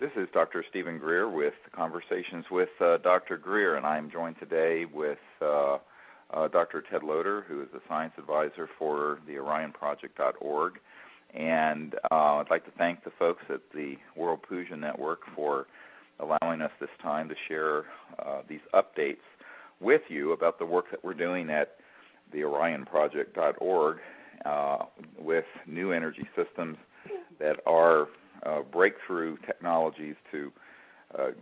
This is Dr. Stephen Greer with Conversations with Dr. Greer, and I'm joined today with Dr. Ted Loder, who is the science advisor for the OrionProject.org. And I'd like to thank the folks at the World Puja Network for allowing us this time to share these updates with you about the work that we're doing at the OrionProject.org with new energy systems that are breakthrough technologies to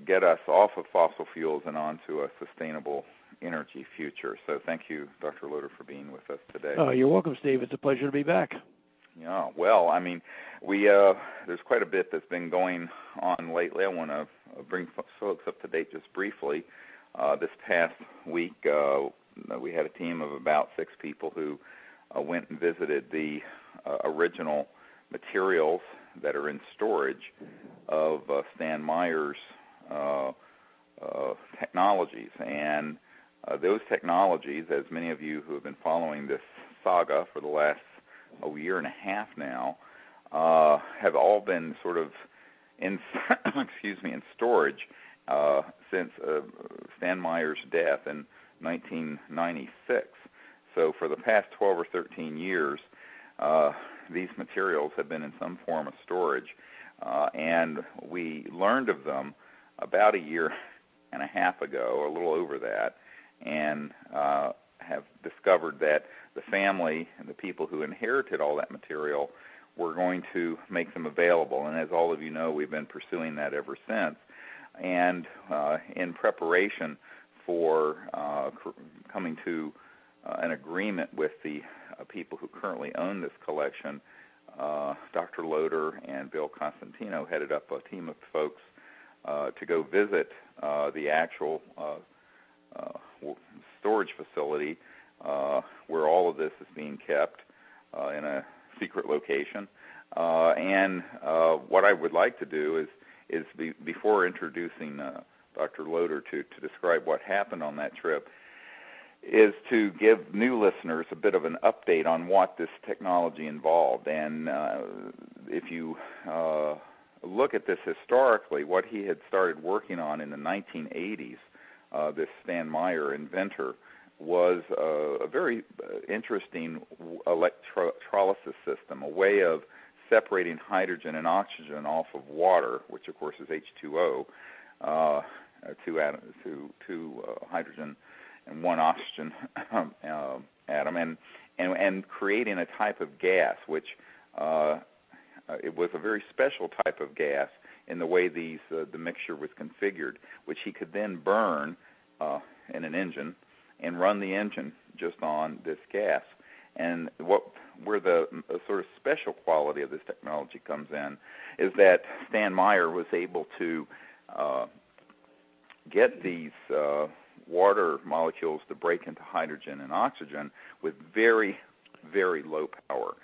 get us off of fossil fuels and onto a sustainable energy future. So thank you, Dr. Loder, for being with us today. You're welcome, Steve. It's a pleasure to be back. Yeah, well, I mean, there's quite a bit that's been going on lately. I want to bring folks up to date just briefly. This past week, we had a team of about 6 people who went and visited the original materials that are in storage of Stan Meyer's technologies. And those technologies, as many of you who have been following this saga for the last year and a half now, have all been sort of in in storage since Stan Meyer's death in 1996. So for the past 12 or 13 years, these materials have been in some form of storage, and we learned of them about a year and a half ago, a little over that, and have discovered that the family and the people who inherited all that material were going to make them available. And as all of you know, we've been pursuing that ever since. And in preparation for coming to an agreement with the people who currently own this collection, Dr. Loder and Bill Constantino headed up a team of folks to go visit the actual storage facility where all of this is being kept in a secret location. And what I would like to do is before introducing Dr. Loder to describe what happened on that trip, is to give new listeners a bit of an update on what this technology involved. And if you look at this historically, what he had started working on in the 1980s, this Stan Meyer inventor, was a very interesting electrolysis system, a way of separating hydrogen and oxygen off of water, which of course is H2O, two hydrogen and one oxygen atom, and creating a type of gas, which it was a very special type of gas in the way the mixture was configured, which he could then burn in an engine and run the engine just on this gas. And where the sort of special quality of this technology comes in is that Stan Meyer was able to get these water molecules to break into hydrogen and oxygen with very, very low power,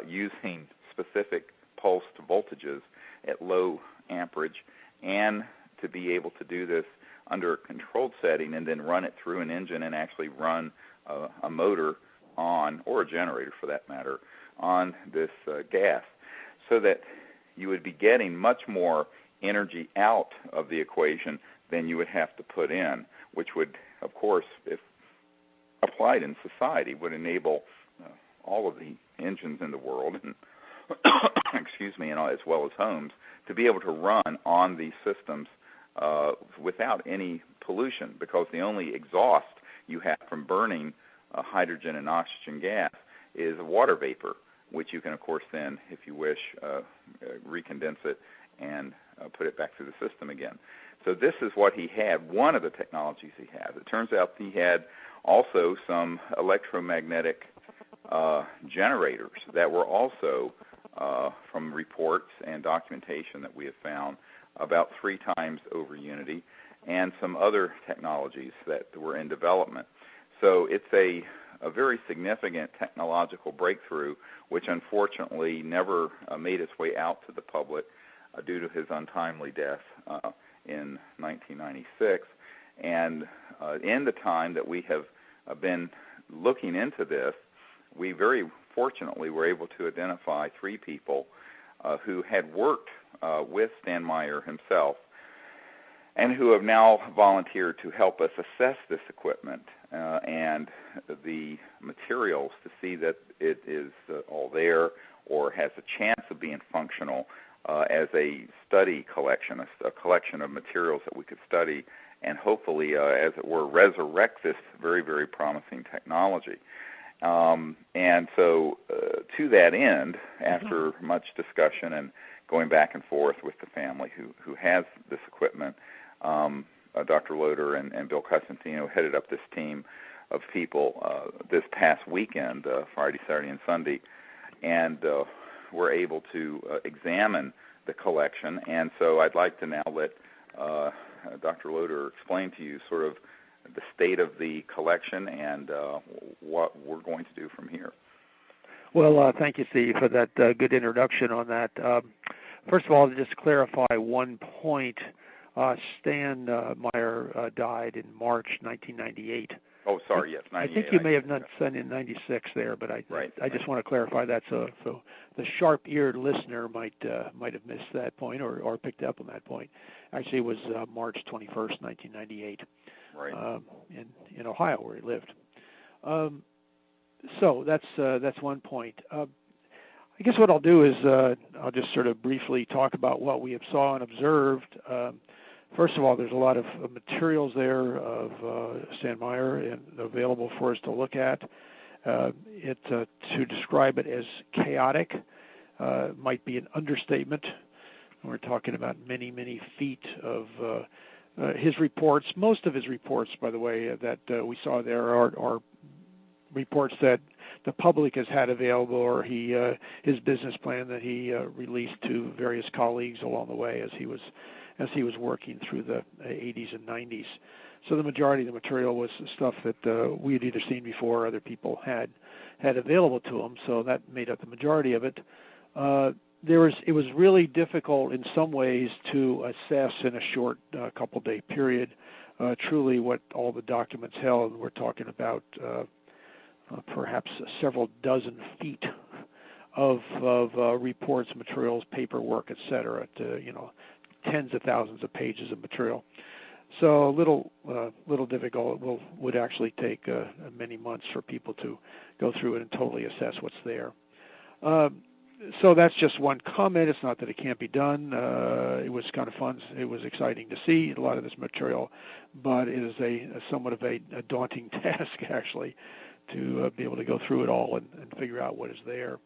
using specific pulsed voltages at low amperage, and to be able to do this under a controlled setting and then run it through an engine and actually run a motor on, or a generator for that matter, on this gas, so that you would be getting much more energy out of the equation than you would have to put in, which would, of course, if applied in society, would enable all of the engines in the world, and and as well as homes, to be able to run on these systems without any pollution, because the only exhaust you have from burning hydrogen and oxygen gas is water vapor, which you can, of course, then, if you wish, recondense it and put it back through the system again. So this is what he had, one of the technologies he has. It turns out he had also some electromagnetic generators that were also, from reports and documentation that we have found, about 3 times over unity, and some other technologies that were in development. So it's a very significant technological breakthrough, which unfortunately never made its way out to the public due to his untimely death in 1996. And in the time that we have been looking into this, we very fortunately were able to identify 3 people who had worked with Stan Meyer himself, and who have now volunteered to help us assess this equipment and the materials to see that it is all there or has a chance of being functional as a study collection, a collection of materials that we could study and hopefully, as it were, resurrect this very, very promising technology. And so to that end, after much discussion and going back and forth with the family who has this equipment, Dr. Loder and Bill Costantino headed up this team of people this past weekend, Friday, Saturday, and Sunday, and were able to examine the collection. And so I'd like to now let Dr. Loder explain to you sort of the state of the collection and what we're going to do from here. Well, thank you, Steve, for that good introduction on that. First of all, to just clarify one point, Stan Meyer died in March 1998. Oh, sorry, yes, 98. I think you may have not said in 96 there, but I just want to clarify that so the sharp-eared listener might have missed that point or picked up on that point. Actually, it was March 21st, 1998, right. in Ohio, where he lived. So that's one point. I guess what I'll do is I'll just sort of briefly talk about what we have saw and observed. First of all, there's a lot of materials there of Stan Meyer and available for us to look at. To describe it as chaotic might be an understatement. We're talking about many, many feet of his reports. Most of his reports, by the way, that we saw there are reports that the public has had available, or his business plan that he released to various colleagues along the way as he was working through the 80s and 90s. So the majority of the material was stuff that we had either seen before or other people had available to them, so that made up the majority of it. It was really difficult in some ways to assess in a short couple-day period truly what all the documents held. We're talking about perhaps several dozen feet of reports, materials, paperwork, etc. Tens of thousands of pages of material. So a little difficult. Would actually take many months for people to go through it and totally assess what's there. So that's just one comment. It's not that it can't be done. It was kind of fun. It was exciting to see a lot of this material, but it is somewhat of a daunting task actually to be able to go through it all and figure out what is there.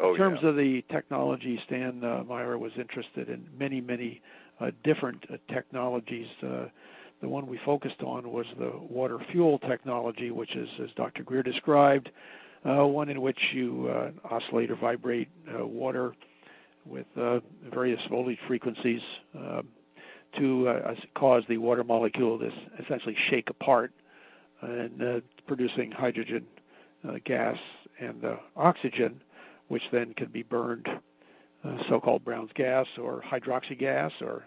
In terms of the technology, Stan Meyer was interested in many, many different technologies. The one we focused on was the water fuel technology, which is, as Dr. Greer described, one in which you oscillate or vibrate water with various voltage frequencies to cause the water molecule to essentially shake apart and producing hydrogen gas and oxygen, which then can be burned, so-called Brown's gas or hydroxy gas or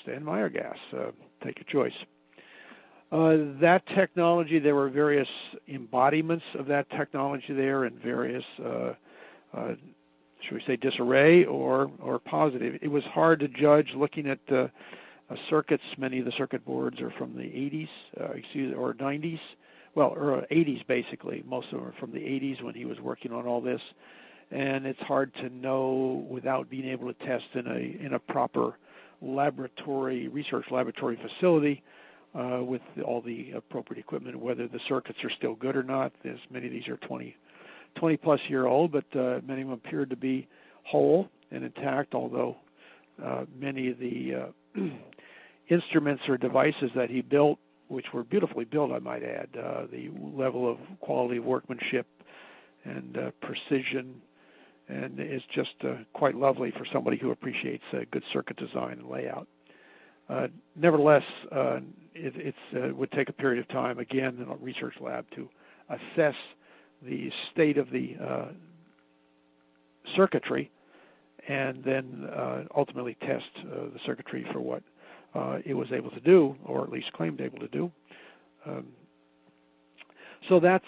Stan Meyer gas. Take your choice. That technology, there were various embodiments of that technology there and various, should we say, disarray or positive. It was hard to judge looking at circuits. Many of the circuit boards are from the 80s, or 90s. Well, or 80s basically. Most of them are from the 80s when he was working on all this. And it's hard to know without being able to test in a proper research laboratory facility with all the appropriate equipment, whether the circuits are still good or not. As many of these are 20 plus year old, but many of them appeared to be whole and intact, although many of the instruments or devices that he built, which were beautifully built, I might add, the level of quality of workmanship and precision, and it's just quite lovely for somebody who appreciates good circuit design and layout. Nevertheless, it would take a period of time, again, in a research lab to assess the state of the circuitry and then ultimately test the circuitry for what it was able to do, or at least claimed able to do. So that's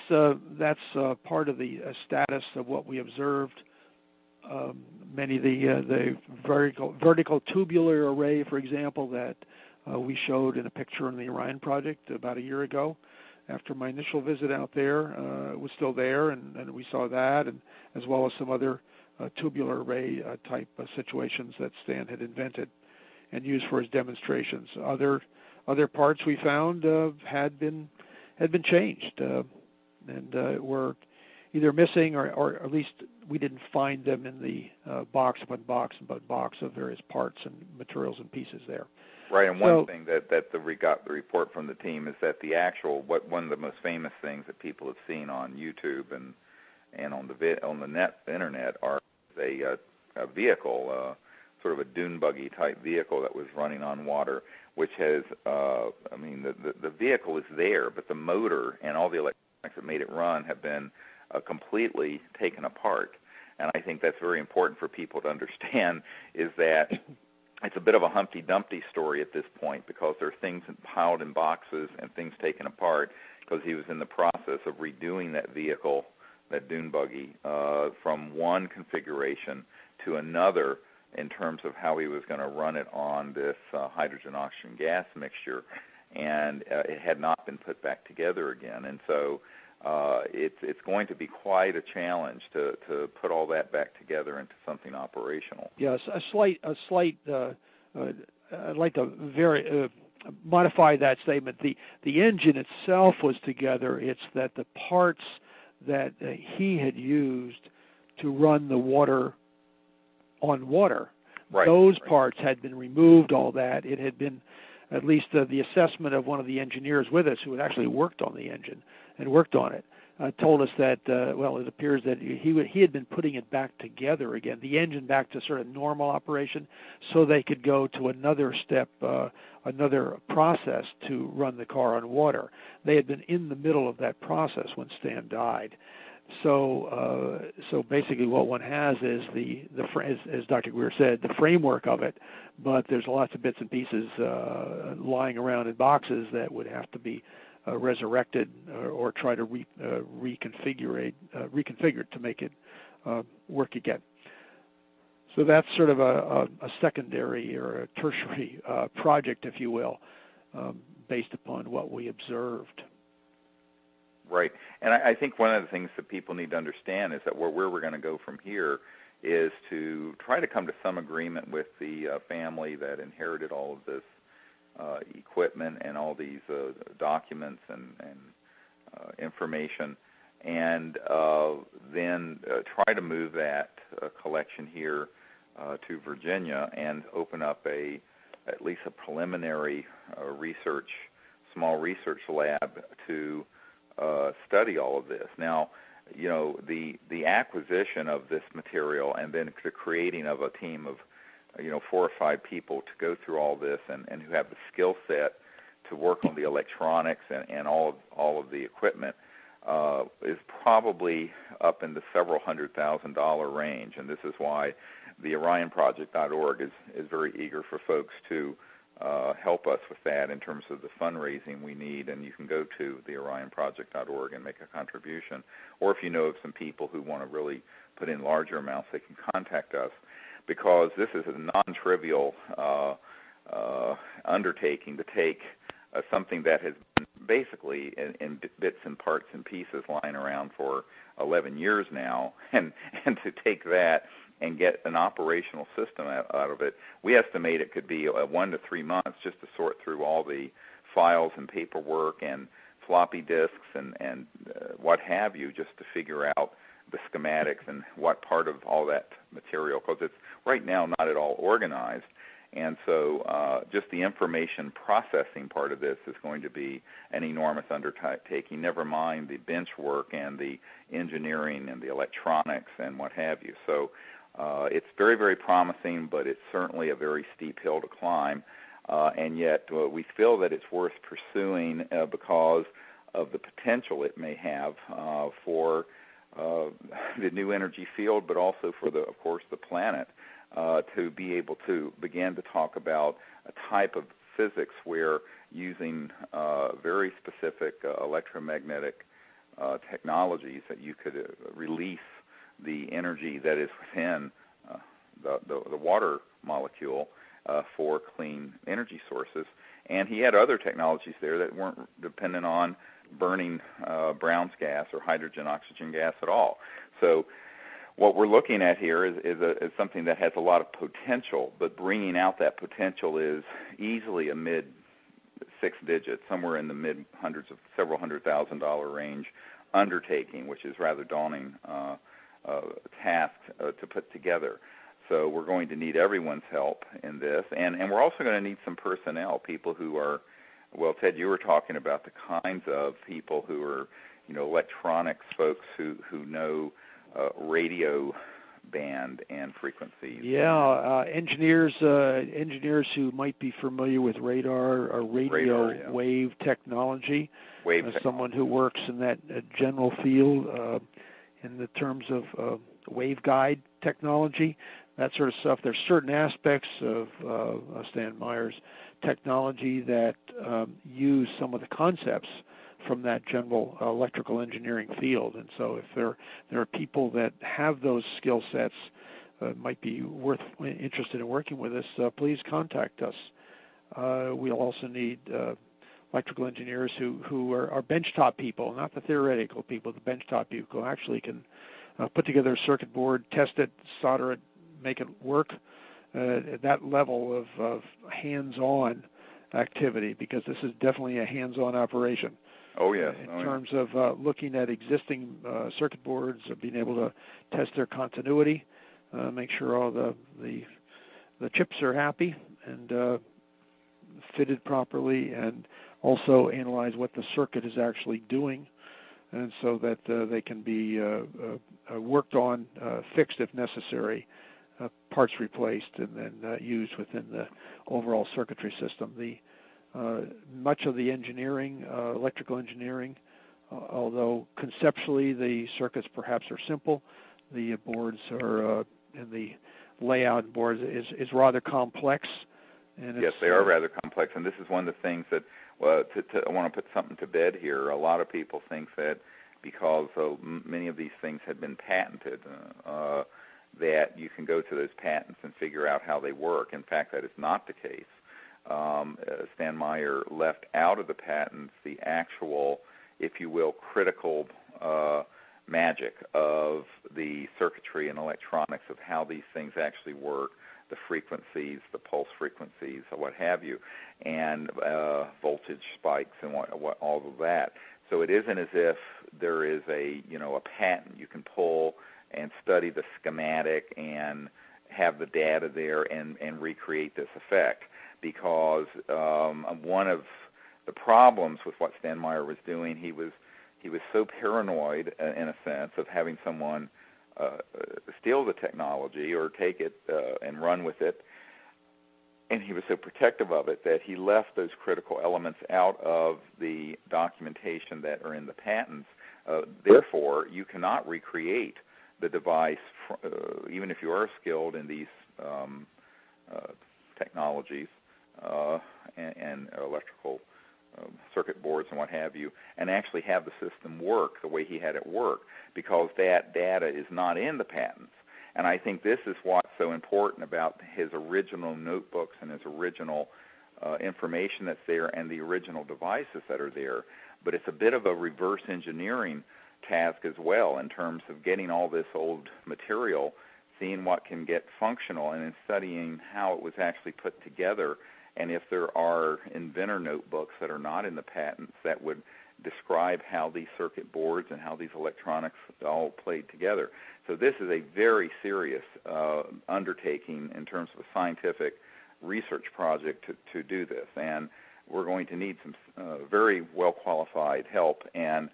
part of the status of what we observed. many of the vertical tubular array, for example, that we showed in a picture in the Orion project about a year ago. After my initial visit out there, it was still there, and we saw that, and as well as some other tubular array type situations that Stan had invented and used for his demonstrations. Other parts we found had been changed and were either missing or at least we didn't find them in the box upon box of various parts and materials and pieces there. Right, and one thing that we got the report from the team is that the actual one of the most famous things that people have seen on YouTube and on the internet are a vehicle, sort of a dune buggy type vehicle that was running on water, which has the vehicle is there, but the motor and all the electronics that made it run have been completely taken apart. And I think that's very important for people to understand is that it's a bit of a Humpty Dumpty story at this point because there are things piled in boxes and things taken apart because he was in the process of redoing that vehicle, that dune buggy, from one configuration to another in terms of how he was going to run it on this hydrogen-oxygen gas mixture, and it had not been put back together again. And so it's going to be quite a challenge to put all that back together into something operational. Yes, a slight. I'd like to modify that statement. The engine itself was together. It's that the parts that he had used to run the water on water, those parts had been removed. All that it had been. At least the assessment of one of the engineers with us who had actually worked on the engine and worked on it told us that, it appears that he had been putting it back together again, the engine back to sort of normal operation, so they could go to another step, another process to run the car on water. They had been in the middle of that process when Stan died. So basically what one has is as Dr. Greer said, the framework of it, but there's lots of bits and pieces lying around in boxes that would have to be resurrected or try to reconfigured to make it work again. So that's sort of a secondary or a tertiary project, if you will, based upon what we observed. Right. And I think one of the things that people need to understand is that where we're going to go from here is to try to come to some agreement with the family that inherited all of this equipment and all these documents and information, and then try to move that collection here to Virginia and open up at least a preliminary small research lab to study all of this. Now, the acquisition of this material and then the creating of a team of 4 or 5 people to go through all this and who have the skill set to work on the electronics and all of the equipment is probably up in the several $100,000 range. And this is why the OrionProject.org is very eager for folks to help us with that in terms of the fundraising we need. And you can go to the OrionProject.org and make a contribution. Or if you know of some people who want to really put in larger amounts, they can contact us, because this is a non-trivial undertaking to take something that has been basically in bits and parts and pieces lying around for 11 years now, and to take that and get an operational system out of it. We estimate it could be 1 to 3 months just to sort through all the files and paperwork and floppy disks and what have you, just to figure out the schematics and what part of all that material, because it's right now not at all organized. And so just the information processing part of this is going to be an enormous undertaking, never mind the bench work and the engineering and the electronics and what have you. So it's very, very promising, but it's certainly a very steep hill to climb. And yet we feel that it's worth pursuing because of the potential it may have for the new energy field, but also for, of course, the planet, to be able to begin to talk about a type of physics where using very specific electromagnetic technologies that you could release the energy that is within the water molecule for clean energy sources. And he had other technologies there that weren't dependent on burning Brown's gas or hydrogen-oxygen gas at all. So what we're looking at here is something that has a lot of potential, but bringing out that potential is easily a mid-six digit, somewhere in the mid-hundreds of several $100,000 range undertaking, which is rather daunting task to put together. So we're going to need everyone's help in this, and we're also going to need some personnel, people who are, well, Ted, you were talking about the kinds of people who are, electronics folks who know radio band and frequencies. Yeah, engineers who might be familiar with radar or radio wave technology. Someone who works in that general field in the terms of waveguide technology, that sort of stuff. There's certain aspects of Stan Meyer's technology that use some of the concepts from that general electrical engineering field. And so if there are people that have those skill sets, might be interested in working with us, please contact us. We'll also need electrical engineers who are benchtop people, not the theoretical people, the benchtop people who actually can put together a circuit board, test it, solder it, make it work at that level of hands-on activity, because this is definitely a hands-on operation. Oh, yes. In terms of looking at existing circuit boards, being able to test their continuity, make sure all the chips are happy and fitted properly, and also analyze what the circuit is actually doing, and so that they can be worked on, fixed if necessary, parts replaced, and then used within the overall circuitry system. Much of the engineering, electrical engineering, although conceptually the circuits perhaps are simple, the boards are, and the layout boards is rather complex. And yes, they are rather complex, and this is one of the things that, I want to put something to bed here. A lot of people think that because many of these things had been patented, that you can go to those patents and figure out how they work. In fact, that is not the case. Stan Meyer left out of the patents the actual, if you will, critical magic of the circuitry and electronics of how these things actually work, the frequencies, the pulse frequencies, what have you, and voltage spikes and what all of that. So it isn't as if there is a patent you can pull and study the schematic and have the data there and recreate this effect. Because one of the problems with what Stan Meyer was doing, he was so paranoid, in a sense, of having someone steal the technology or take it and run with it, and he was so protective of it that he left those critical elements out of the documentation that are in the patents. Therefore, you cannot recreate the device, even if you are skilled in these technologies and electrical circuit boards and what have you, and actually have the system work the way he had it work, because that data is not in the patents. And I think this is what's so important about his original notebooks and his original information that's there and the original devices that are there. But it's a bit of a reverse engineering task as well, in terms of getting all this old material, seeing what can get functional, and then studying how it was actually put together. And if there are inventor notebooks that are not in the patents that would describe how these circuit boards and how these electronics all played together. So this is a very serious undertaking in terms of a scientific research project to do this. And we're going to need some very well-qualified help and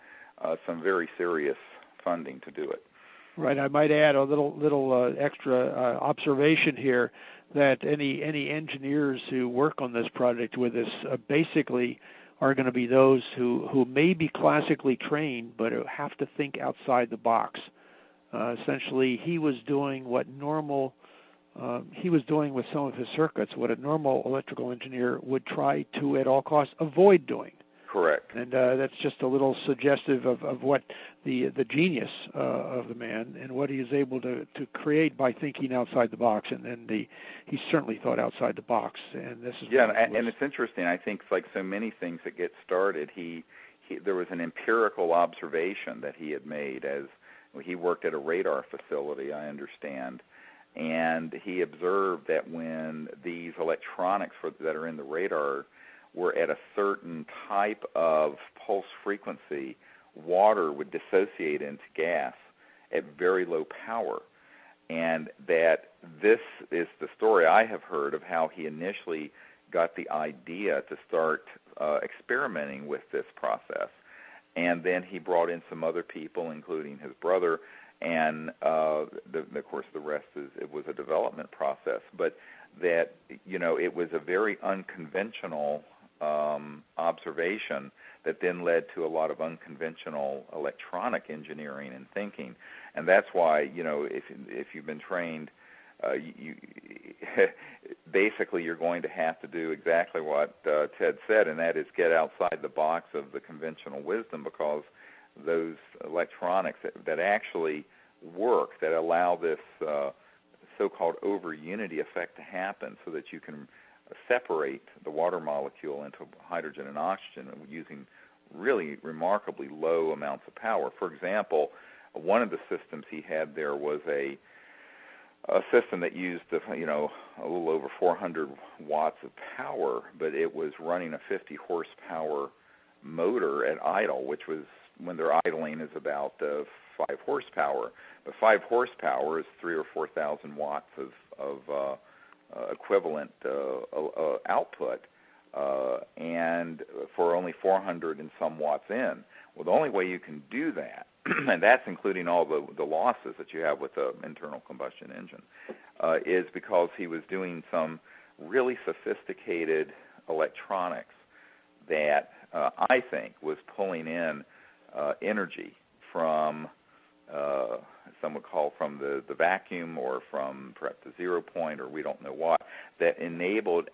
some very serious funding to do it. Right. I might add a little extra observation here, that any engineers who work on this project with us basically are going to be those who may be classically trained but have to think outside the box. Essentially, he was doing with some of his circuits what a normal electrical engineer would try to, at all costs, avoid doing. Correct. And that's just a little suggestive of what the genius of the man and what he is able to create by thinking outside the box. And he certainly thought outside the box. And this is and it's interesting. I think like so many things that get started, there was an empirical observation that he had made as he worked at a radar facility, I understand, and he observed that when these electronics that are in the radar were at a certain type of pulse frequency, water would dissociate into gas at very low power. And that this is the story I have heard of how he initially got the idea to start experimenting with this process. And then he brought in some other people, including his brother, and of course the rest it was a development process. But that, it was a very unconventional observation that then led to a lot of unconventional electronic engineering and thinking. And that's why, if you've been trained, basically you're going to have to do exactly what Ted said, and that is get outside the box of the conventional wisdom, because those electronics that actually work, that allow this so-called over-unity effect to happen so that you can separate the water molecule into hydrogen and oxygen using really remarkably low amounts of power. For example, one of the systems he had there was a system that used a little over 400 watts of power, but it was running a 50 horsepower motor at idle, which was, when they're idling, is about 5 horsepower. But 5 horsepower is 3,000 or 4,000 watts of equivalent output, and for only 400 and some watts in. Well, the only way you can do that, and that's including all the losses that you have with the internal combustion engine, is because he was doing some really sophisticated electronics that I think was pulling in energy from, some would call from the vacuum, or from perhaps the 0 point, or we don't know what, that enabled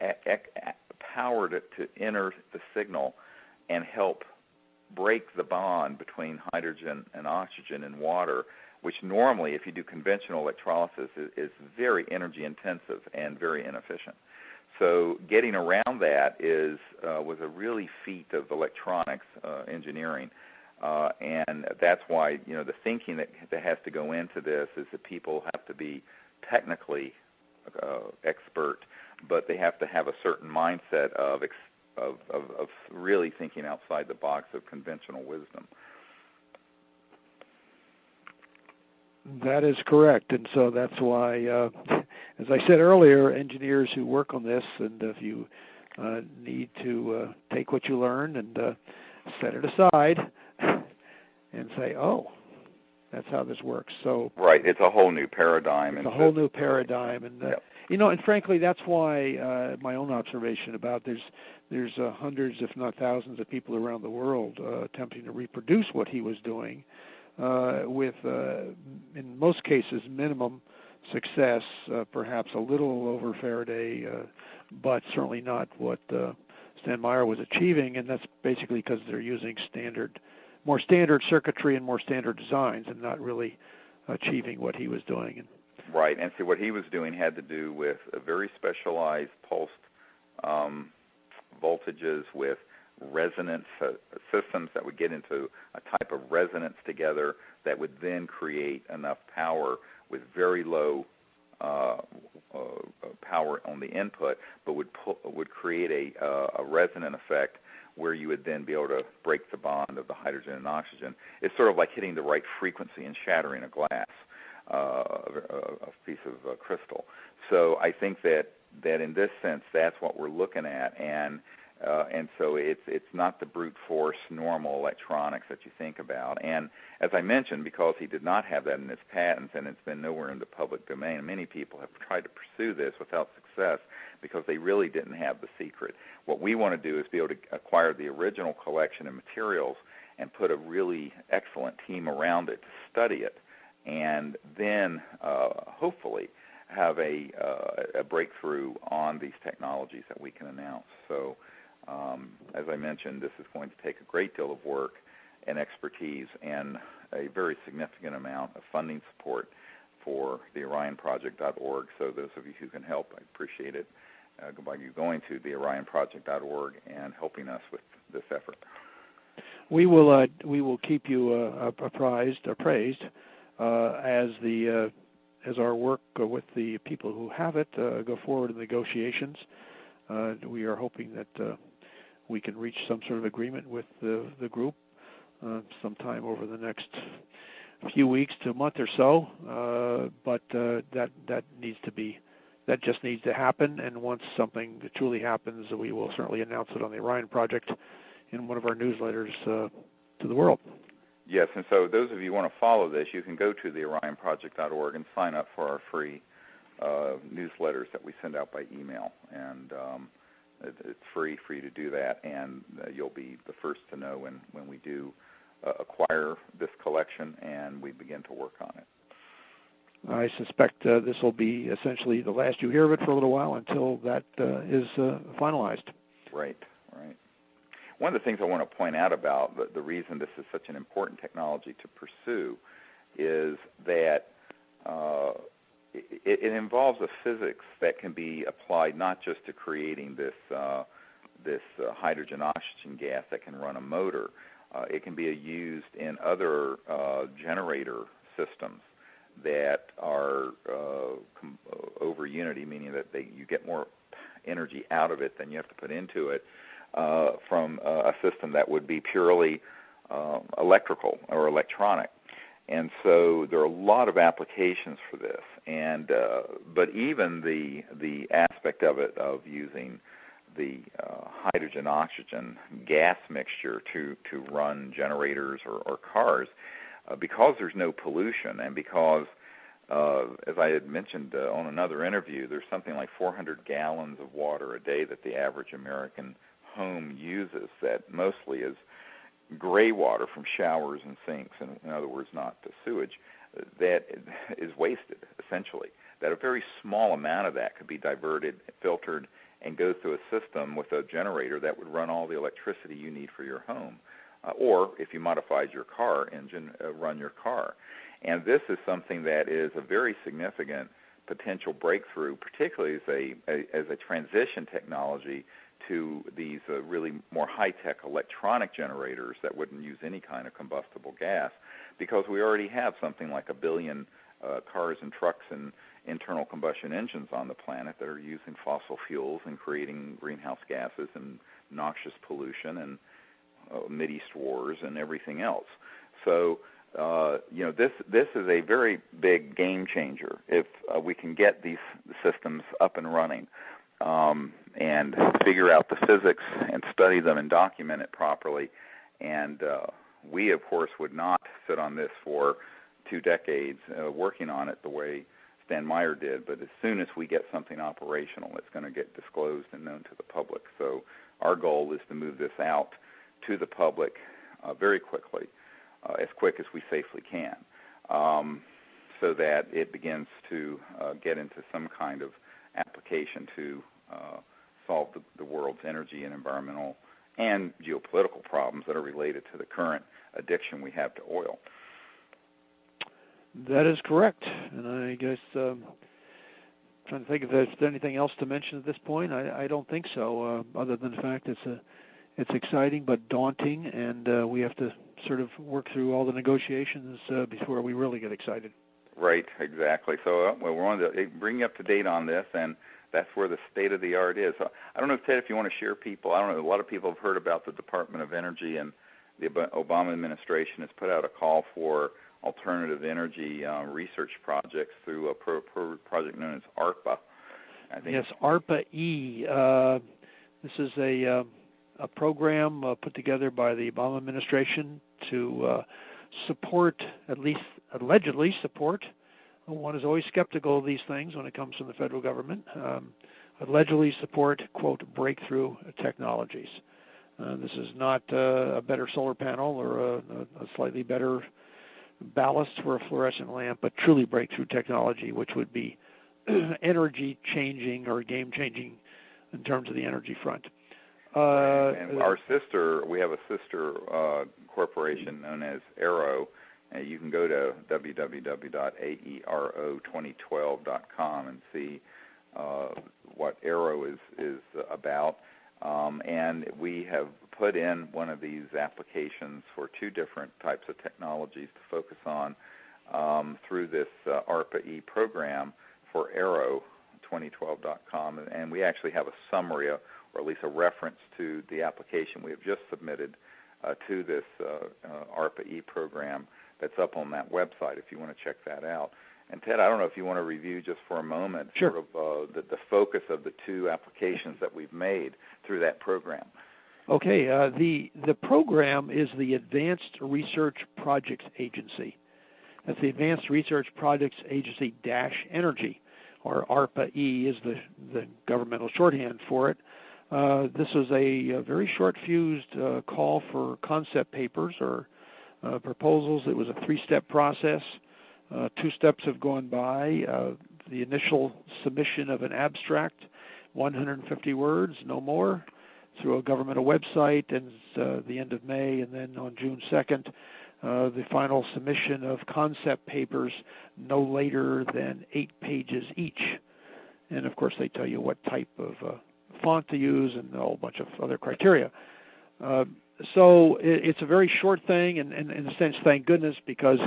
power to enter the signal and help break the bond between hydrogen and oxygen in water, which normally, if you do conventional electrolysis, is very energy intensive and very inefficient. So getting around that was a really feat of electronics engineering. And that's why, the thinking that has to go into this is that people have to be technically expert, but they have to have a certain mindset of really thinking outside the box of conventional wisdom. That is correct, and so that's why, as I said earlier, engineers who work on this, and if you need to take what you learn and set it aside and say, oh, that's how this works. So right, it's a whole new paradigm. It's a whole new paradigm, and yep. And frankly, that's why my own observation about there's hundreds, if not thousands, of people around the world attempting to reproduce what he was doing, with in most cases minimum success, perhaps a little over Faraday, but certainly not what Stan Meyer was achieving, and that's basically because they're using more standard circuitry and more standard designs, and not really achieving what he was doing. Right, and see, what he was doing had to do with a very specialized pulsed voltages with resonance systems that would get into a type of resonance together that would then create enough power with very low power on the input, but would create a resonant effect where you would then be able to break the bond of the hydrogen and oxygen. It's sort of like hitting the right frequency and shattering a glass, a piece of crystal. So I think that in this sense, that's what we're looking at, and so it's not the brute force normal electronics that you think about. And as I mentioned, because he did not have that in his patents, and it's been nowhere in the public domain, many people have tried to pursue this without success because they really didn't have the secret. What we want to do is be able to acquire the original collection of materials and put a really excellent team around it to study it, and then hopefully have a breakthrough on these technologies that we can announce. So, as I I mentioned, this is going to take a great deal of work and expertise and a very significant amount of funding support for the OrionProject.org. So those of you who can help, I appreciate it by you going to the OrionProject.org and helping us with this effort. We will keep you appraised as our work with the people who have it go forward in negotiations. We are hoping that we can reach some sort of agreement with the group sometime over the next few weeks to a month or so. But that just needs to happen. And once something truly happens, we will certainly announce it on the Orion Project in one of our newsletters to the world. Yes, and so those of you who want to follow this, you can go to the OrionProject.org and sign up for our free newsletters that we send out by email. And it's free for you to do that, and you'll be the first to know when we do acquire this collection and we begin to work on it. I suspect this will be essentially the last you hear of it for a little while until that is finalized. Right. One of the things I want to point out about the reason this is such an important technology to pursue is that it involves a physics that can be applied not just to creating this hydrogen-oxygen gas that can run a motor. It can be used in other generator systems that are over unity, meaning that you get more energy out of it than you have to put into it, from a system that would be purely electrical or electronic. And so there are a lot of applications for this. And but even the aspect of it of using the hydrogen-oxygen gas mixture to run generators or cars, because there's no pollution and because, as I had mentioned on another interview, there's something like 400 gallons of water a day that the average American home uses, that mostly is gray water from showers and sinks, and in other words, not the sewage, that is wasted, essentially. That a very small amount of that could be diverted, filtered, and go through a system with a generator that would run all the electricity you need for your home. Or, if you modified your car engine, run your car. And this is something that is a very significant potential breakthrough, particularly as a transition technology to these really more high-tech electronic generators that wouldn't use any kind of combustible gas, because we already have something like 1 billion cars and trucks and internal combustion engines on the planet that are using fossil fuels and creating greenhouse gases and noxious pollution and Mideast wars and everything else. So, this is a very big game changer if we can get these systems up and running and figure out the physics and study them and document it properly. And we, of course, would not sit on this for 2 decades working on it the way Stan Meyer did, but as soon as we get something operational, it's going to get disclosed and known to the public. So our goal is to move this out to the public very quickly, as quick as we safely can, so that it begins to get into some kind of application to solve the world's energy and environmental and geopolitical problems that are related to the current addiction we have to oil. That is correct. And I guess trying to think if there's anything else to mention at this point. I don't think so, other than the fact it's exciting but daunting, and we have to sort of work through all the negotiations before we really get excited. Right, exactly. So we wanted to bring you up to date on this, and that's where the state of the art is. So I don't know, Ted, if you want to share people. I don't know, a lot of people have heard about the Department of Energy, and the Obama administration has put out a call for alternative energy research projects through a project known as ARPA. Yes, ARPA-E. This is a program put together by the Obama administration to support, at least allegedly support. One is always skeptical of these things when it comes from the federal government. Allegedly support, quote, breakthrough technologies. This is not a better solar panel or a slightly better ballast for a fluorescent lamp, but truly breakthrough technology, which would be energy-changing or game-changing in terms of the energy front. And we have a sister corporation known as Aero. You can go to www.aero2012.com and see what Aero is about. And we have put in one of these applications for two different types of technologies to focus on through this ARPA-E program for Aero2012.com. And we actually have a summary, or at least a reference to the application we have just submitted to this ARPA-E program that's up on that website if you want to check that out. And Ted, I don't know if you want to review just for a moment sure. sort of the focus of the two applications that we've made through that program. Okay, the program is the Advanced Research Projects Agency. That's the Advanced Research Projects Agency -Energy, or ARPA-E is the governmental shorthand for it. This was a very short-fused call for concept papers or proposals. It was a three-step process. 2 steps have gone by. The initial submission of an abstract, 150 words, no more, through a governmental website, and the end of May, and then on June 2nd, the final submission of concept papers, no later than 8 pages each. And of course, they tell you what type of font to use and a whole bunch of other criteria. So it's a very short thing, and in a sense, thank goodness, because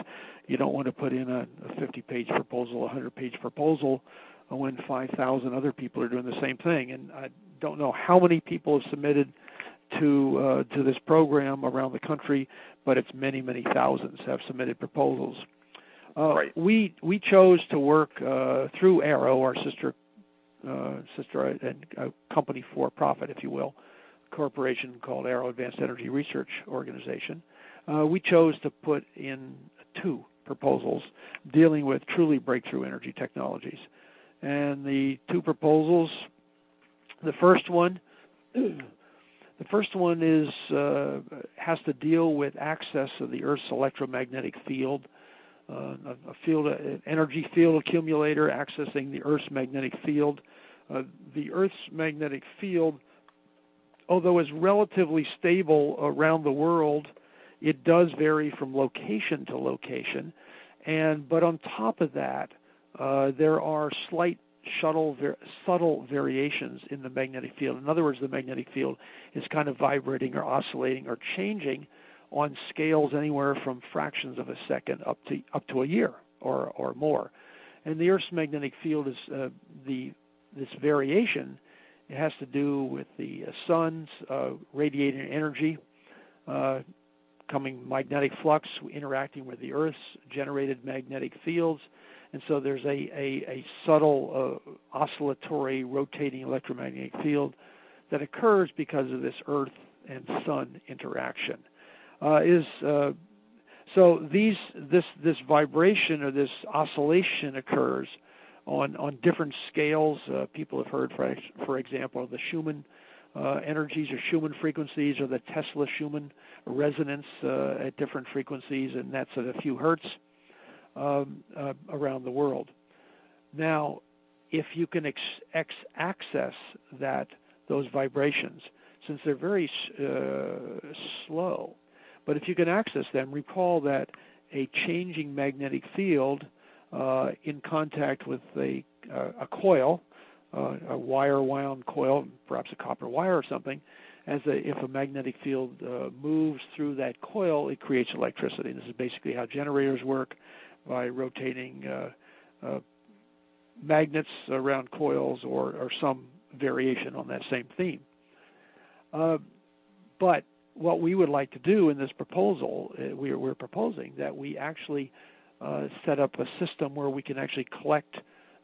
you don't want to put in a 50-page proposal, a 100-page proposal, when 5,000 other people are doing the same thing. And I don't know how many people have submitted to this program around the country, but it's many, many thousands have submitted proposals. Right. We chose to work through Aero, our sister and company for profit, if you will, corporation called Aero Advanced Energy Research Organization. We chose to put in 2 proposals dealing with truly breakthrough energy technologies. And the 2 proposals, the first one is has to deal with access of the Earth's electromagnetic field, an energy field accumulator accessing the Earth's magnetic field. The Earth's magnetic field, although is relatively stable around the world, it does vary from location to location. But on top of that, there are slight subtle variations in the magnetic field. In other words, the magnetic field is kind of vibrating or oscillating or changing on scales anywhere from fractions of a second up to a year or more. And the Earth's magnetic field is this variation. It has to do with the sun's radiating energy, coming magnetic flux interacting with the Earth's generated magnetic fields. And so there's a subtle oscillatory rotating electromagnetic field that occurs because of this Earth and Sun interaction. So this vibration or this oscillation occurs on different scales. People have heard, for example, the Schumann energies or Schumann frequencies, or the Tesla-Schumann resonance at different frequencies, and that's at a few hertz around the world. Now, if you can access those vibrations, since they're very slow, but if you can access them, recall that a changing magnetic field in contact with a coil, a wire-wound coil, perhaps a copper wire or something, if a magnetic field moves through that coil, it creates electricity. This is basically how generators work, by rotating magnets around coils or some variation on that same theme. But what we would like to do in this proposal, we're proposing that we actually set up a system where we can actually collect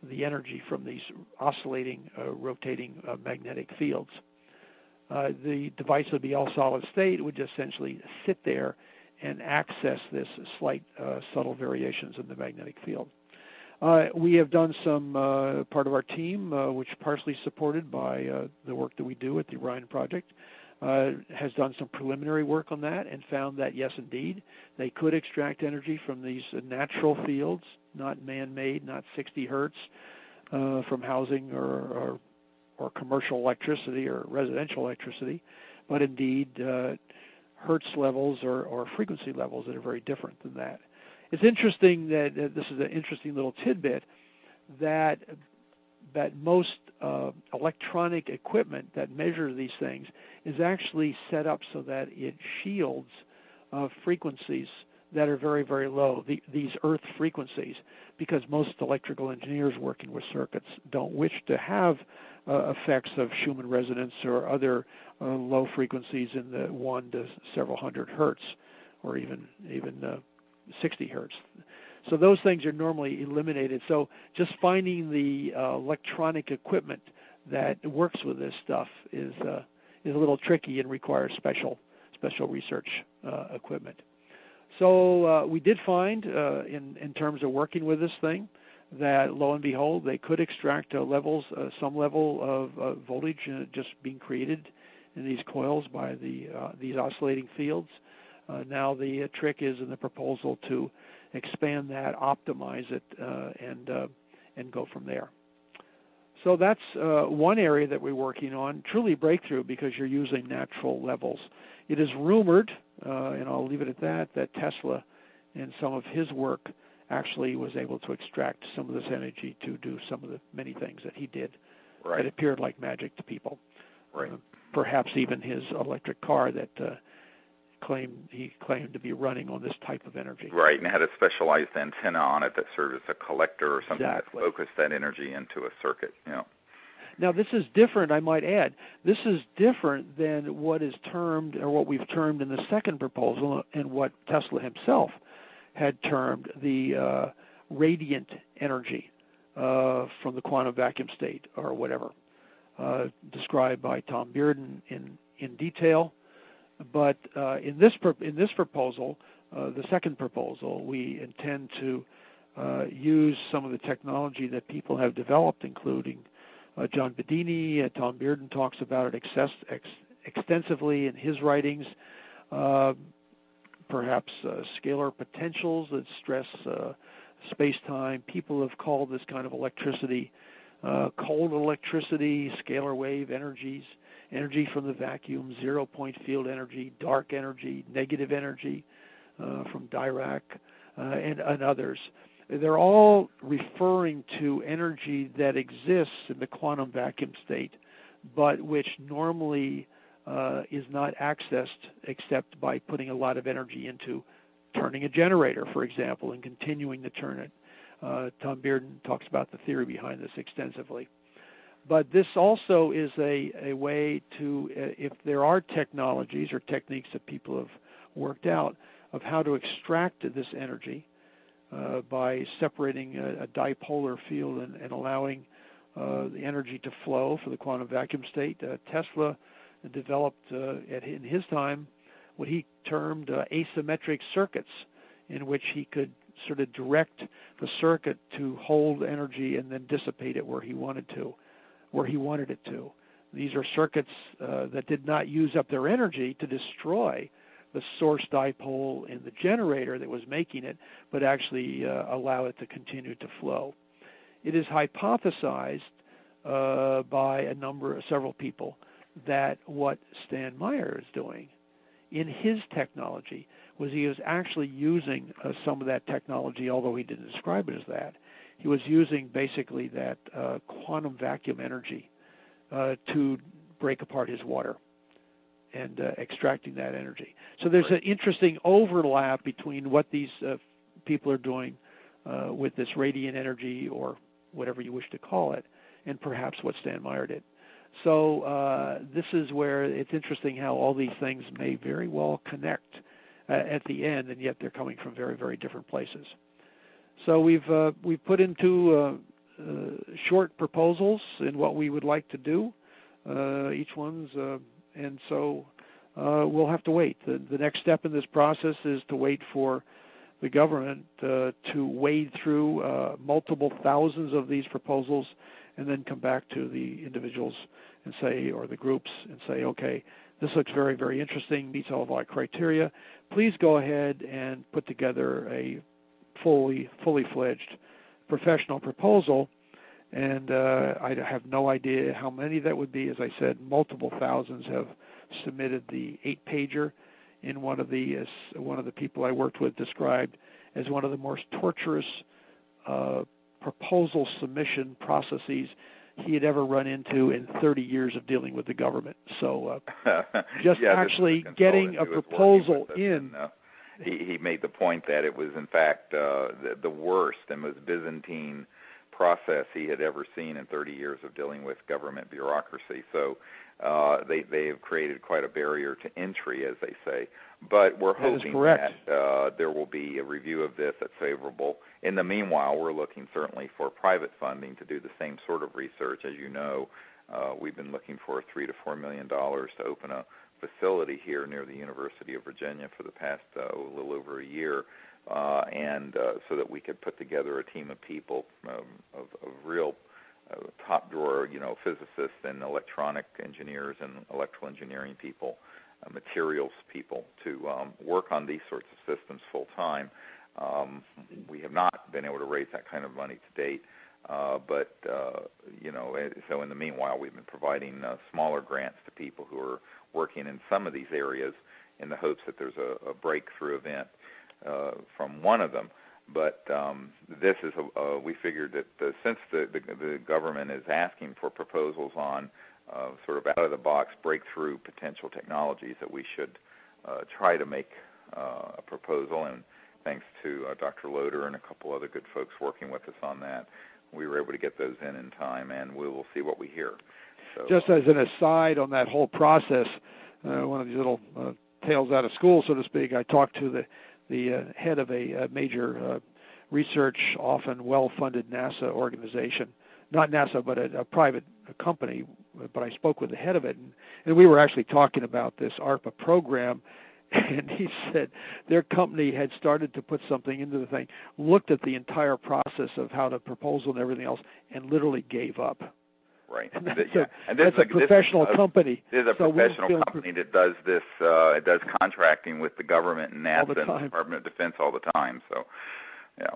the energy from these oscillating, rotating magnetic fields. The device would be all solid state. It would just essentially sit there and access this slight subtle variations in the magnetic field. We have done some, part of our team, which partially supported by the work that we do at the Orion Project, has done some preliminary work on that and found that, yes, indeed, they could extract energy from these natural fields, not man-made, not 60 hertz from housing or or commercial electricity or residential electricity, but indeed hertz levels or frequency levels that are very different than that. It's interesting that this is an interesting little tidbit that most electronic equipment that measures these things is actually set up so that it shields frequencies that are very, very low, these earth frequencies, because most electrical engineers working with circuits don't wish to have effects of Schumann resonance or other low frequencies in the 1 to several hundred hertz, or even 60 hertz. So those things are normally eliminated. So just finding the electronic equipment that works with this stuff is a little tricky and requires special research equipment. So we did find, in terms of working with this thing, that lo and behold, they could extract some level of voltage just being created in these coils by these oscillating fields. Now the trick is in the proposal to expand that, optimize it, and go from there. So that's one area that we're working on, truly breakthrough, because you're using natural levels. It is rumored, and I'll leave it at that Tesla in some of his work actually was able to extract some of this energy to do some of the many things that he did that appeared like magic to people. Right. Perhaps even his electric car that he claimed to be running on this type of energy. Right, and it had a specialized antenna on it that served as a collector or something Exactly. that focused that energy into a circuit. Now, this is different, I might add. This is different than what is termed, or what we've termed in the second proposal, and what Tesla himself had termed the radiant energy from the quantum vacuum state, or whatever, described by Tom Bearden in detail. But in this proposal, the second proposal, we intend to use some of the technology that people have developed, including John Bedini. Tom Bearden talks about it extensively in his writings. Perhaps scalar potentials that stress space-time. People have called this kind of electricity cold electricity, scalar wave energies, energy from the vacuum, zero-point field energy, dark energy, negative energy from Dirac, and others. They're all referring to energy that exists in the quantum vacuum state, but which normally is not accessed except by putting a lot of energy into turning a generator, for example, and continuing to turn it. Tom Bearden talks about the theory behind this extensively. But this also is a way to, if there are technologies or techniques that people have worked out of how to extract this energy by separating a dipolar field and allowing the energy to flow for the quantum vacuum state. Tesla developed in his time what he termed asymmetric circuits, in which he could sort of direct the circuit to hold energy and then dissipate it where he wanted it to. These are circuits that did not use up their energy to destroy the source dipole in the generator that was making it, but actually allow it to continue to flow. It is hypothesized by several people that what Stan Meyer is doing in his technology was he was actually using some of that technology, although he didn't describe it as that. He was using basically that quantum vacuum energy to break apart his water and extracting that energy. So there's an interesting overlap between what these people are doing with this radiant energy, or whatever you wish to call it, and perhaps what Stan Meyer did. So this is where it's interesting how all these things may very well connect at the end, and yet they're coming from very, very different places. So we've put into short proposals in what we would like to do, each one's, and so we'll have to wait. The next step in this process is to wait for the government to wade through multiple thousands of these proposals and then come back to the individuals and say, or the groups, and say, okay, this looks very, very interesting, meets all of our criteria. Please go ahead and put together a fully fledged professional proposal, And I have no idea how many that would be. As I said, multiple thousands have submitted the 8-pager. In one of the people I worked with described as one of the most torturous proposal submission processes he had ever run into in 30 years of dealing with the government. So just actually getting a proposal in. He made the point that it was, in fact, the worst and most Byzantine process he had ever seen in 30 years of dealing with government bureaucracy. So they have created quite a barrier to entry, as they say. But we're hoping that there will be a review of this that's favorable. In the meanwhile, we're looking certainly for private funding to do the same sort of research. As you know, we've been looking for $3 to $4 million to open a facility here near the University of Virginia for the past a little over a year, and so that we could put together a team of people, of real top drawer, physicists and electronic engineers and electrical engineering people, materials people, to work on these sorts of systems full time. We have not been able to raise that kind of money to date, but so in the meanwhile, we've been providing smaller grants to people who are working in some of these areas in the hopes that there's a breakthrough event from one of them. But this is we figured that since the government is asking for proposals on sort of out-of-the-box breakthrough potential technologies, that we should try to make a proposal. And thanks to Dr. Loder and a couple other good folks working with us on that, we were able to get those in time, and we will see what we hear. So, just as an aside on that whole process, one of these little tales out of school, so to speak, I talked to the head of a major research, often well-funded NASA organization, not NASA, but a private company, but I spoke with the head of it, and we were actually talking about this ARPA program, and he said their company had started to put something into the thing, looked at the entire process of how to proposal and everything else, and literally gave up. Right. And that's a professional company. There's a professional company that does this. It does contracting with the government and NASA and the Department of Defense all the time. So, yeah.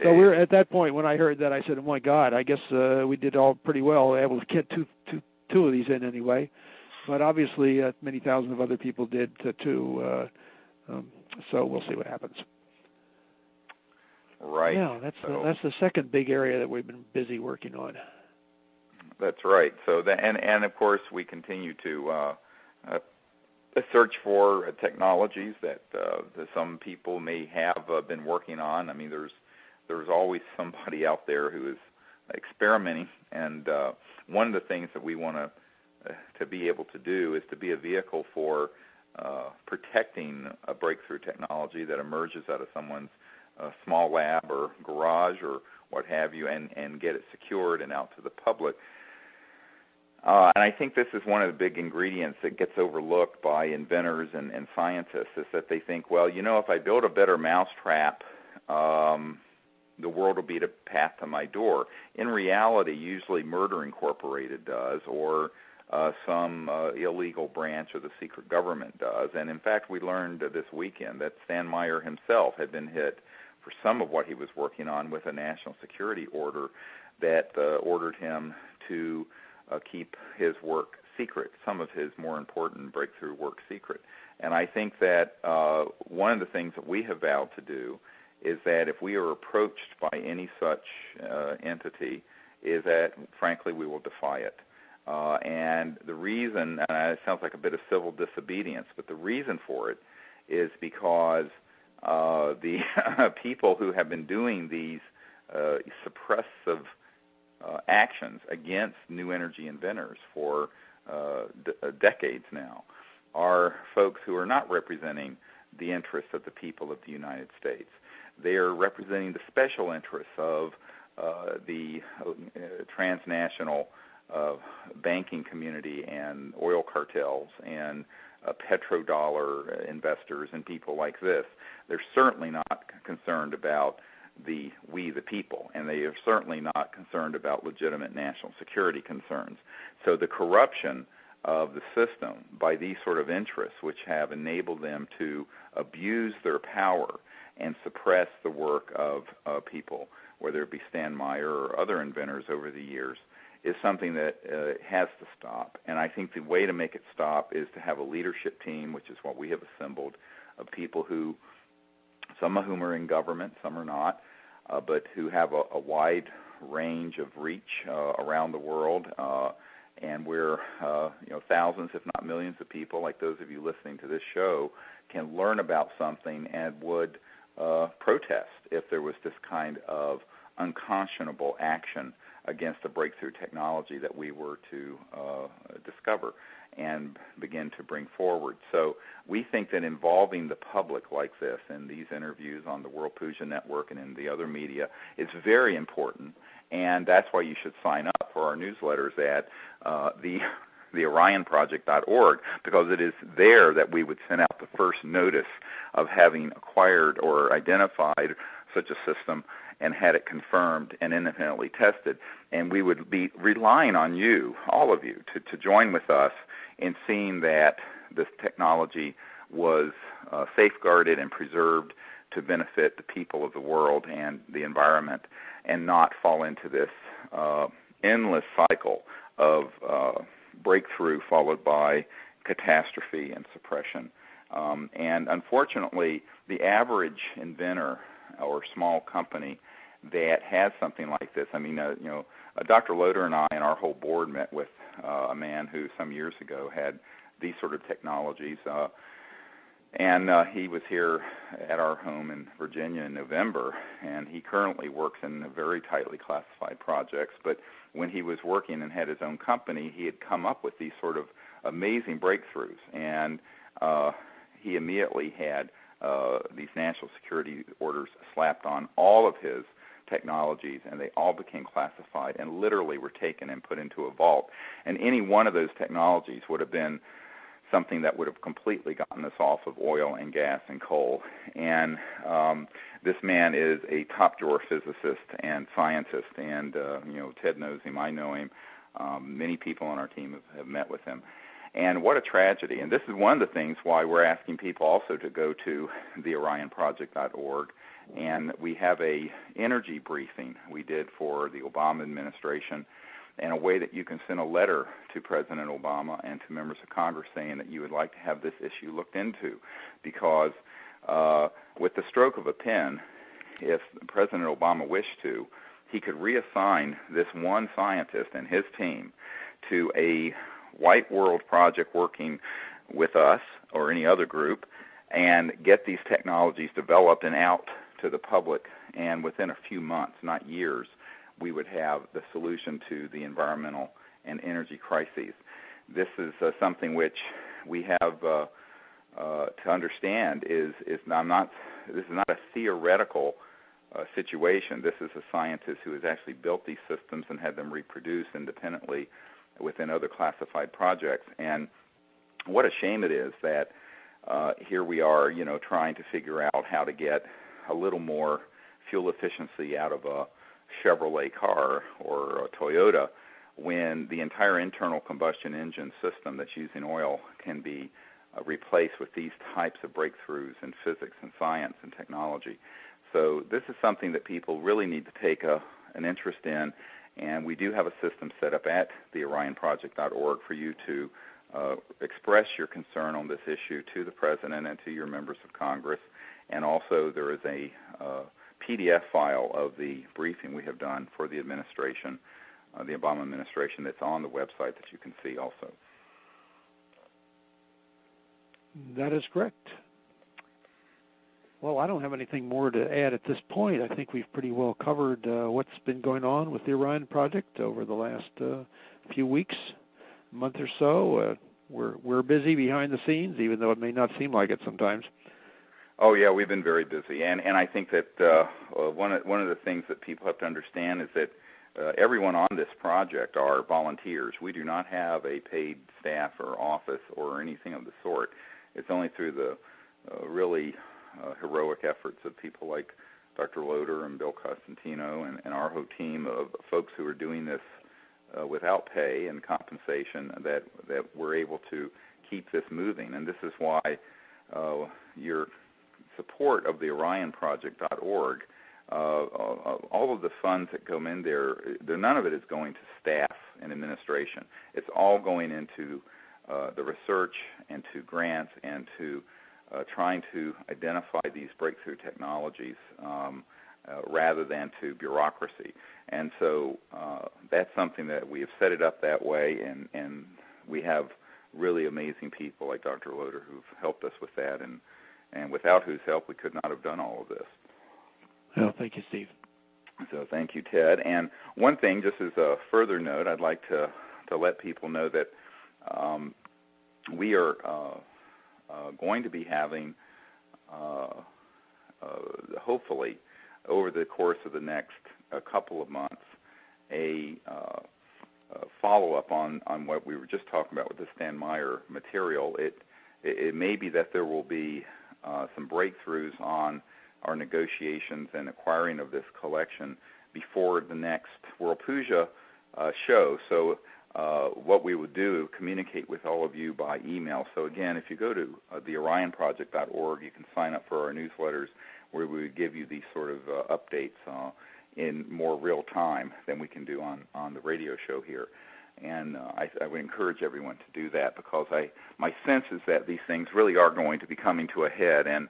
So we're at that point when I heard that, I said, "Oh my God! I guess we did all pretty well, able to get two of these in anyway." But obviously, many thousands of other people did too. So we'll see what happens. Right. Yeah, that's the second big area that we've been busy working on. That's right. So and of course we continue to search for technologies that some people may have been working on. I mean, there's always somebody out there who is experimenting, and one of the things that we want to be able to do is to be a vehicle for protecting a breakthrough technology that emerges out of someone's small lab or garage or what have you, and get it secured and out to the public. And I think this is one of the big ingredients that gets overlooked by inventors and scientists, is that they think, well, if I build a better mousetrap, the world will be the path to my door. In reality, usually Murder Incorporated does, or some illegal branch of the secret government does. And in fact, we learned this weekend that Stan Meyer himself had been hit for some of what he was working on with a national security order that ordered him to keep his work secret, some of his more important breakthrough work secret. And I think that one of the things that we have vowed to do is that if we are approached by any such entity, is that, frankly, we will defy it. And the reason, and it sounds like a bit of civil disobedience, but the reason for it is because the people who have been doing these suppressive actions against new energy inventors for decades now are folks who are not representing the interests of the people of the United States. They are representing the special interests of the transnational banking community and oil cartels and petrodollar investors and people like this. They're certainly not concerned about we the people, and they are certainly not concerned about legitimate national security concerns. So the corruption of the system by these sort of interests, which have enabled them to abuse their power and suppress the work of people whether it be Stan Meyer or other inventors over the years, is something that has to stop. And I think the way to make it stop is to have a leadership team, which is what we have assembled, of people who, some of whom are in government, some are not, but who have a wide range of reach around the world. And where thousands, if not millions of people, like those of you listening to this show, can learn about something and would protest if there was this kind of unconscionable action against a breakthrough technology that we were to discover and begin to bring forward. So we think that involving the public like this in these interviews on the World Puja Network and in the other media is very important, and that's why you should sign up for our newsletters at the OrionProject.org, because it is there that we would send out the first notice of having acquired or identified such a system and had it confirmed and independently tested. And we would be relying on you, all of you, to join with us in seeing that this technology was safeguarded and preserved to benefit the people of the world and the environment, and not fall into this endless cycle of breakthrough followed by catastrophe and suppression. And unfortunately, the average inventor or small company that has something like this, I mean, Dr. Loder and I and our whole board met with a man who some years ago had these sort of technologies, and he was here at our home in Virginia in November, and he currently works in very tightly classified projects. But when he was working and had his own company, he had come up with these sort of amazing breakthroughs, and he immediately had these national security orders slapped on all of his technologies, and they all became classified and literally were taken and put into a vault. And any one of those technologies would have been something that would have completely gotten us off of oil and gas and coal. And this man is a top-drawer physicist and scientist, and Ted knows him, I know him. Many people on our team have met with him. And what a tragedy. And this is one of the things why we're asking people also to go to the OrionProject.org. And we have a energy briefing we did for the Obama administration, and a way that you can send a letter to President Obama and to members of Congress saying that you would like to have this issue looked into. Because with the stroke of a pen, if President Obama wished to, he could reassign this one scientist and his team to a white world project working with us or any other group and get these technologies developed and out to the public. And within a few months, not years, we would have the solution to the environmental and energy crises. This is something which we have to understand is not a theoretical situation. This is a scientist who has actually built these systems and had them reproduced independently within other classified projects. And what a shame it is that here we are, trying to figure out how to get a little more fuel efficiency out of a Chevrolet car or a Toyota, when the entire internal combustion engine system that's using oil can be replaced with these types of breakthroughs in physics and science and technology. So this is something that people really need to take an interest in, and we do have a system set up at the OrionProject.org for you to express your concern on this issue to the President and to your members of Congress. And also there is a PDF file of the briefing we have done for the administration, the Obama administration, that's on the website that you can see also. That is correct. Well, I don't have anything more to add at this point. I think we've pretty well covered what's been going on with the Orion Project over the last few weeks, month or so. We're busy behind the scenes, even though it may not seem like it sometimes. Oh, yeah, we've been very busy. And I think that one of the things that people have to understand is that everyone on this project are volunteers. We do not have a paid staff or office or anything of the sort. It's only through the really heroic efforts of people like Dr. Loder and Bill Costantino and our whole team of folks who are doing this without pay and compensation that we're able to keep this moving. And this is why your support of the OrionProject.org all of the funds that come in there, none of it is going to staff and administration. It's all going into the research and to grants and to trying to identify these breakthrough technologies rather than to bureaucracy. And so that's something that we have set it up that way, and we have really amazing people like Dr. Loder who've helped us with that, and without whose help we could not have done all of this. Well, thank you, Steve. So thank you, Ted. And one thing, just as a further note, I'd like to let people know that we are going to be having, hopefully, over the course of the next couple of months, a follow-up on what we were just talking about with the Stan Meyer material. It may be that there will be some breakthroughs on our negotiations and acquiring of this collection before the next World Puja show. So what we would do, communicate with all of you by email. So again, if you go to theorionproject.org, you can sign up for our newsletters where we would give you these sort of updates in more real time than we can do on the radio show here. And I would encourage everyone to do that, because my sense is that these things really are going to be coming to a head, and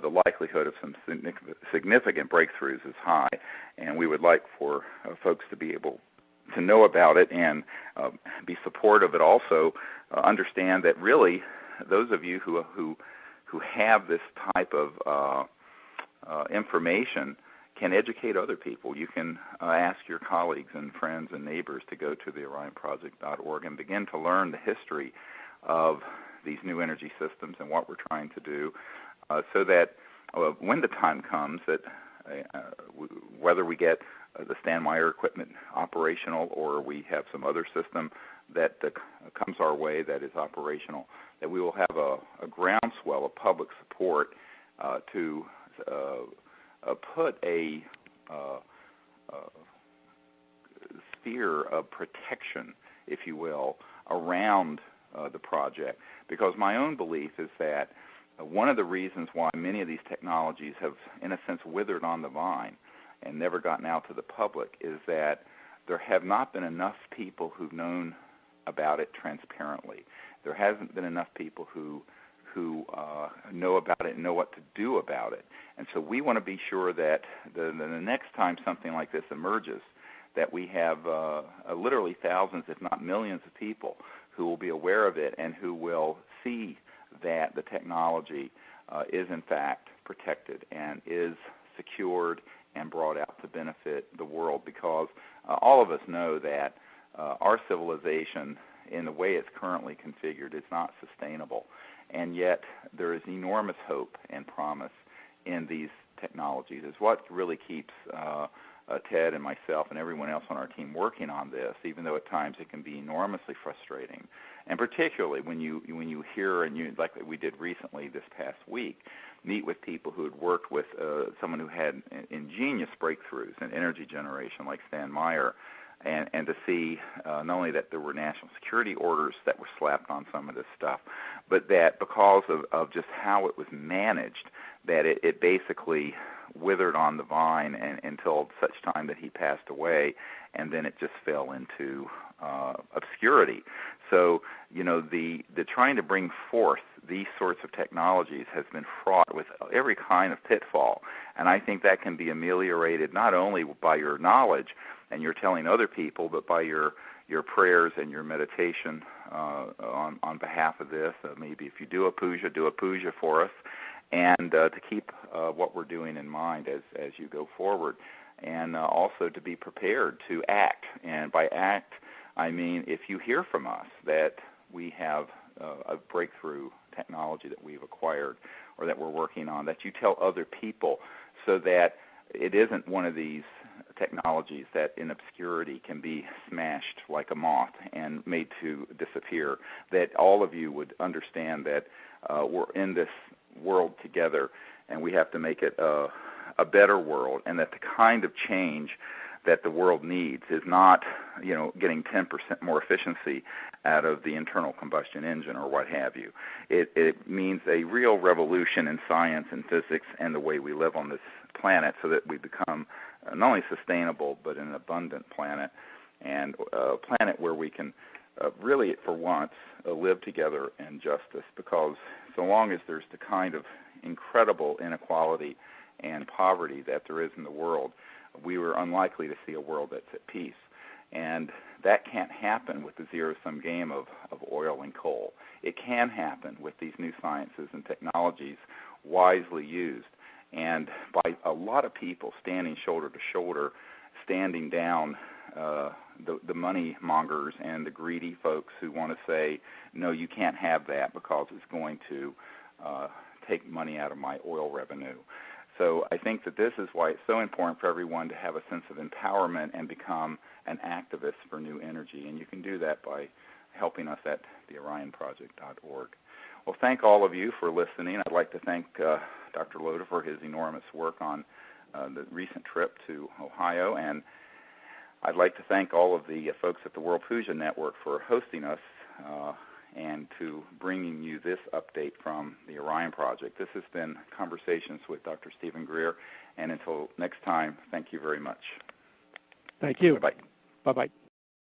the likelihood of some significant breakthroughs is high, and we would like for folks to be able to know about it and be supportive, but also understand that really those of you who have this type of information can educate other people. You can ask your colleagues and friends and neighbors to go to theorionproject.org and begin to learn the history of these new energy systems and what we're trying to do, so that when the time comes that whether we get the Stan Meyer equipment operational or we have some other system that comes our way that is operational, that we will have a groundswell of public support to put a sphere of protection, if you will, around the project. Because my own belief is that one of the reasons why many of these technologies have, in a sense, withered on the vine and never gotten out to the public is that there have not been enough people who've known about it transparently. There hasn't been enough people who know about it and know what to do about it. And so we want to be sure that the next time something like this emerges, that we have literally thousands, if not millions of people who will be aware of it and who will see that the technology is in fact protected and is secured and brought out to benefit the world, because all of us know that our civilization, in the way it's currently configured, is not sustainable. And yet there is enormous hope and promise in these technologies. It's what really keeps Ted and myself and everyone else on our team working on this, even though at times it can be enormously frustrating. And particularly when you hear, and you, like we did recently this past week, meet with people who had worked with someone who had ingenious breakthroughs in energy generation like Stan Meyer, and to see not only that there were national security orders that were slapped on some of this stuff, but that because of just how it was managed, that it basically withered on the vine until such time that he passed away, and then it just fell into obscurity. So, the trying to bring forth these sorts of technologies has been fraught with every kind of pitfall, and I think that can be ameliorated not only by your knowledge and you're telling other people, but by your prayers and your meditation on behalf of this. Maybe if you do a puja for us, and to keep what we're doing in mind as you go forward, and also to be prepared to act. And by act, I mean if you hear from us that we have a breakthrough technology that we've acquired or that we're working on, that you tell other people, so that it isn't one of these technologies that in obscurity can be smashed like a moth and made to disappear, that all of you would understand that we're in this world together and we have to make it a better world, and that the kind of change that the world needs is not, getting 10% more efficiency out of the internal combustion engine or what have you. It means a real revolution in science and physics and the way we live on this planet, so that we become not only sustainable but an abundant planet, and a planet where we can really, for once, live together in justice, because so long as there's the kind of incredible inequality and poverty that there is in the world, we were unlikely to see a world that's at peace. And that can't happen with the zero-sum game of oil and coal. It can happen with these new sciences and technologies wisely used, and by a lot of people standing shoulder to shoulder, standing down the money mongers and the greedy folks who want to say, no, you can't have that because it's going to take money out of my oil revenue. So I think that this is why it's so important for everyone to have a sense of empowerment and become an activist for new energy. And you can do that by helping us at theorionproject.org. Well, thank all of you for listening. I'd like to thank Dr. Loder for his enormous work on the recent trip to Ohio, and I'd like to thank all of the folks at the World Puja Network for hosting us and to bringing you this update from the Orion Project. This has been Conversations with Dr. Stephen Greer, and until next time, thank you very much. Thank you. Bye-bye. Bye-bye.